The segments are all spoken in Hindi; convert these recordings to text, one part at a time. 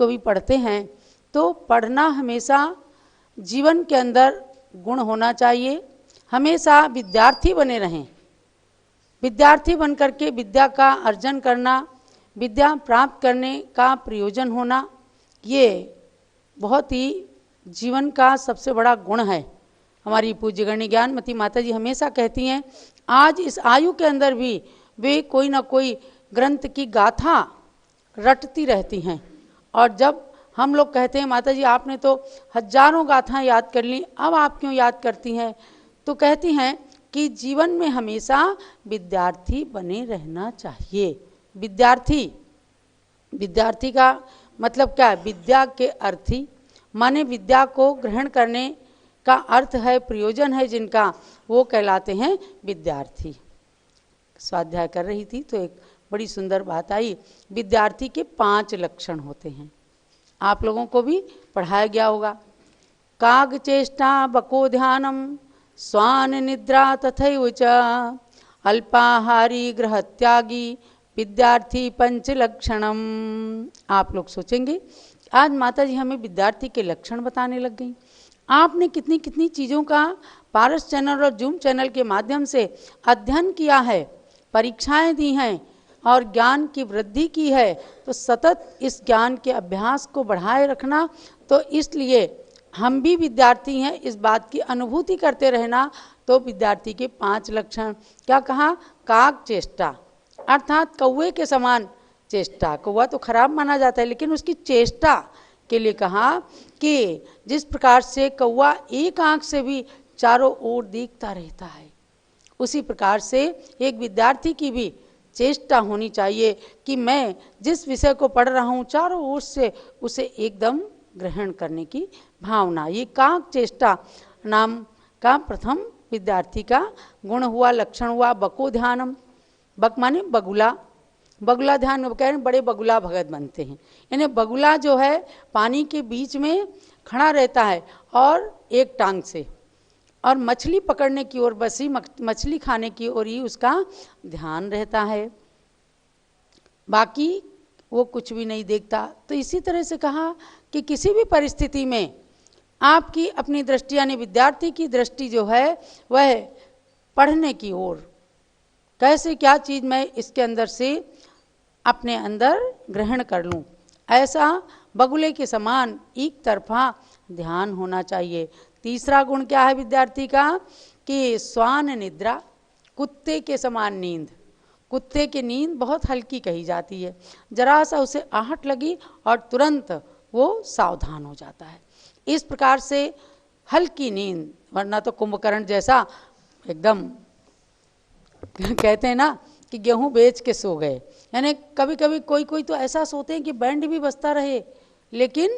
को भी पढ़ते हैं, तो पढ़ना हमेशा जीवन के अंदर गुण होना चाहिए। हमेशा विद्यार्थी बने रहें, विद्यार्थी बन करके विद्या का अर्जन करना, विद्या प्राप्त करने का प्रयोजन होना, ये बहुत ही जीवन का सबसे बड़ा गुण है। हमारी पूज्य गणी ज्ञानमती माता जी हमेशा कहती हैं, आज इस आयु के अंदर भी वे कोई ना कोई ग्रंथ की गाथा रटती रहती हैं। और जब हम लोग कहते हैं माता जी आपने तो हजारों गाथाएं याद कर ली, अब आप क्यों याद करती हैं, तो कहती हैं कि जीवन में हमेशा विद्यार्थी बने रहना चाहिए। विद्यार्थी का मतलब क्या है? विद्या के अर्थी, माने विद्या को ग्रहण करने का अर्थ है, प्रयोजन है जिनका, वो कहलाते हैं विद्यार्थी। स्वाध्याय कर रही थी तो एक बड़ी सुंदर बात आई, विद्यार्थी के 5 लक्षण होते हैं। आप लोगों को भी पढ़ाया गया होगा। काग चेष्टा बको ध्यानम स्वान निद्रा तथैव च अल्पाहारी गृह त्यागी विद्यार्थी 5 लक्षणम। आप लोग सोचेंगे आज माता जी हमें विद्यार्थी के लक्षण बताने लग गई। आपने कितनी कितनी चीज़ों का पारस चैनल और जूम चैनल के माध्यम से अध्ययन किया है, परीक्षाएं दी हैं और ज्ञान की वृद्धि की है, तो सतत इस ज्ञान के अभ्यास को बढ़ाए रखना। तो इसलिए हम भी विद्यार्थी हैं, इस बात की अनुभूति करते रहना। तो विद्यार्थी के 5 लक्षण क्या कहा? काग चेष्टा, अर्थात कौवे के समान चेष्टा। कौवा तो खराब माना जाता है, लेकिन उसकी चेष्टा के लिए कहा कि जिस प्रकार से कौवा एक आंख से भी चारों ओर देखता रहता है, उसी प्रकार से एक विद्यार्थी की भी चेष्टा होनी चाहिए कि मैं जिस विषय को पढ़ रहा हूँ चारों ओर से उसे एकदम ग्रहण करने की भावना। ये काग चेष्टा नाम का प्रथम विद्यार्थी का गुण हुआ, लक्षण हुआ। बको ध्यानम, बक माने बगुला, बगुला ध्यान कह रहे हैं, बड़े बगुला भगत बनते हैं। यानी बगुला जो है पानी के बीच में खड़ा रहता है और एक टांग से, और मछली पकड़ने की ओर, बसी मछली खाने की ओर ही उसका ध्यान रहता है, बाकी वो कुछ भी नहीं देखता। तो इसी तरह से कहा कि किसी भी परिस्थिति में आपकी अपनी दृष्टि, यानी विद्यार्थी की दृष्टि जो है वह पढ़ने की ओर, कैसे क्या चीज़ मैं इसके अंदर से अपने अंदर ग्रहण कर लूँ, ऐसा बगुले के समान एक तरफा ध्यान होना चाहिए। तीसरा गुण क्या है विद्यार्थी का? कि स्वान निद्रा, कुत्ते के समान नींद। कुत्ते की नींद बहुत हल्की कही जाती है, जरा सा उसे आहट लगी और तुरंत वो सावधान हो जाता है। इस प्रकार से हल्की नींद, वरना तो कुंभकर्ण जैसा एकदम कहते हैं ना कि गेहूं बेच के सो गए। यानी कभी कभी कोई तो ऐसा सोते हैं कि बैंड भी बजता रहे लेकिन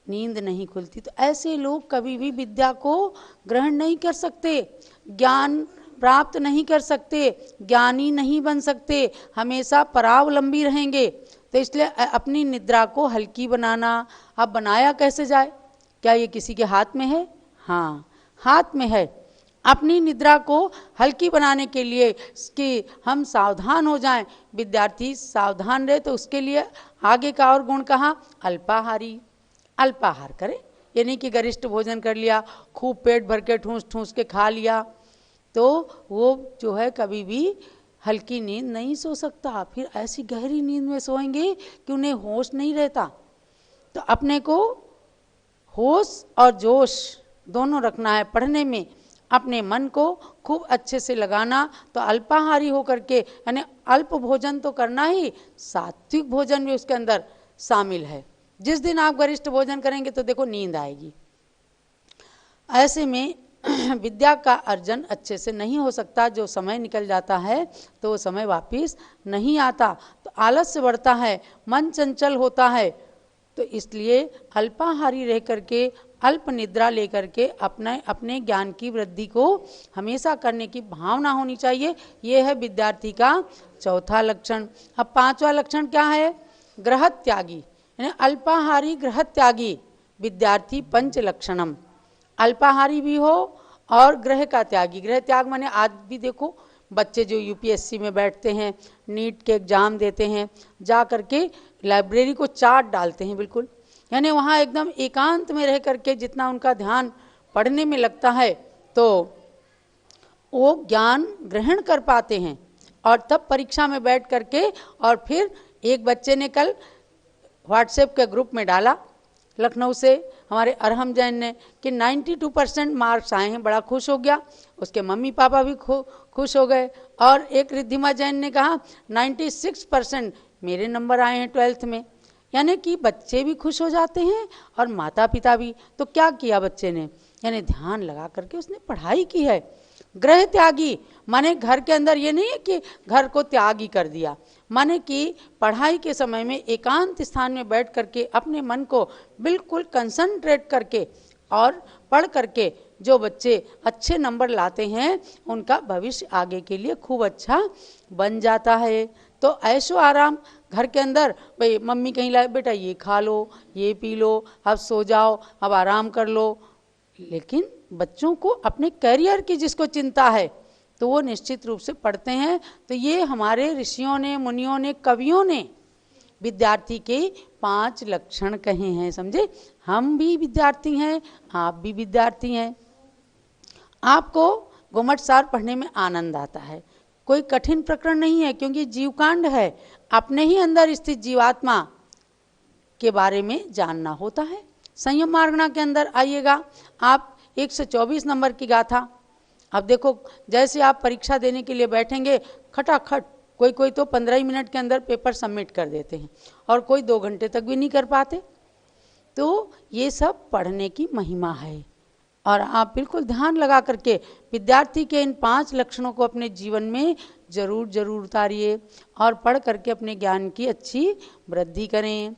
नींद नहीं खुलती। तो ऐसे लोग कभी भी विद्या को ग्रहण नहीं कर सकते, ज्ञान प्राप्त नहीं कर सकते, ज्ञानी नहीं बन सकते, हमेशा परावलंबी रहेंगे। तो इसलिए अपनी निद्रा को हल्की बनाना। अब बनाया कैसे जाए? क्या ये किसी के हाथ में है? हाँ, हाथ में है। अपनी निद्रा को हल्की बनाने के लिए कि हम सावधान हो जाएं, विद्यार्थी सावधान रहे, तो उसके लिए आगे का और गुण कहा? अल्पाहारी, अल्पाहार करें, यानी कि गरिष्ठ भोजन कर लिया, खूब पेट भर के ठूस ठूस के खा लिया, तो वो जो है कभी भी हल्की नींद नहीं सो सकता। फिर ऐसी गहरी नींद में सोएंगे कि उन्हें होश नहीं रहता। तो अपने को होश और जोश दोनों रखना है पढ़ने में, अपने मन को खूब अच्छे से लगाना। तो अल्पाहारी होकर के, यानी अल्प भोजन तो करना ही, सात्विक भोजन भी उसके अंदर शामिल है। जिस दिन आप गरिष्ठ भोजन करेंगे तो देखो नींद आएगी। ऐसे में विद्या का अर्जन अच्छे से नहीं हो सकता। जो समय निकल जाता है तो वो समय वापस नहीं आता, तो आलस्य बढ़ता है, मन चंचल होता है। तो इसलिए अल्पाहारी रह करके, अल्प निद्रा लेकर के अपने ज्ञान की वृद्धि को हमेशा करने की भावना होनी चाहिए। ये है विद्यार्थी का चौथा लक्षण। अब पांचवा लक्षण क्या है? गृह त्यागी, यानी अल्पाहारी गृह त्यागी विद्यार्थी 5 लक्षणम। अल्पाहारी भी हो और ग्रह का त्यागी। गृह त्याग माने आज भी देखो बच्चे जो यूपीएससी में बैठते हैं, नीट के एग्जाम देते हैं, जा करके लाइब्रेरी को चाट डालते हैं, बिल्कुल यानी वहाँ एकदम एकांत में रह करके जितना उनका ध्यान पढ़ने में लगता है तो वो ज्ञान ग्रहण कर पाते हैं। और तब परीक्षा में बैठ करके, और फिर एक बच्चे ने कल व्हाट्सएप के ग्रुप में डाला लखनऊ से, हमारे अरहम जैन ने, कि 92% मार्क्स आए हैं, बड़ा खुश हो गया। उसके मम्मी पापा भी खुश हो गए। और एक रिद्धिमा जैन ने कहा 96% मेरे नंबर आए हैं 12th में। यानी कि बच्चे भी खुश हो जाते हैं और माता पिता भी। तो क्या किया बच्चे ने, यानी ध्यान लगा करके उसने पढ़ाई की है। गृह त्यागी माने घर के अंदर ये नहीं है कि घर को त्यागी कर दिया, माने कि पढ़ाई के समय में एकांत स्थान में बैठ करके अपने मन को बिल्कुल कंसंट्रेट करके और पढ़ करके जो बच्चे अच्छे नंबर लाते हैं उनका भविष्य आगे के लिए खूब अच्छा बन जाता है। तो ऐशो आराम घर के अंदर, भाई मम्मी कहीं लाए, बेटा ये खा लो, ये पी लो, अब सो जाओ, अब आराम कर लो। लेकिन बच्चों को अपने करियर की जिसको चिंता है तो वो निश्चित रूप से पढ़ते हैं। तो ये हमारे ऋषियों ने, मुनियों ने, कवियों ने विद्यार्थी के 5 लक्षण कहे हैं, समझे। हम भी विद्यार्थी हैं, आप भी विद्यार्थी हैं। आपको घुमट सार पढ़ने में आनंद आता है, कोई कठिन प्रकरण नहीं है, क्योंकि जीवकांड है, अपने ही अंदर स्थित जीवात्मा के बारे में जानना होता है। संयम मार्गणा के अंदर आइएगा आप, 124 नंबर की गाथा। अब देखो, जैसे आप परीक्षा देने के लिए बैठेंगे, खटाखट कोई तो 15 ही मिनट के अंदर पेपर सबमिट कर देते हैं और कोई 2 घंटे तक भी नहीं कर पाते। तो ये सब पढ़ने की महिमा है। और आप बिल्कुल ध्यान लगा करके विद्यार्थी के इन 5 लक्षणों को अपने जीवन में जरूर उतारिए और पढ़ करके अपने ज्ञान की अच्छी वृद्धि करें।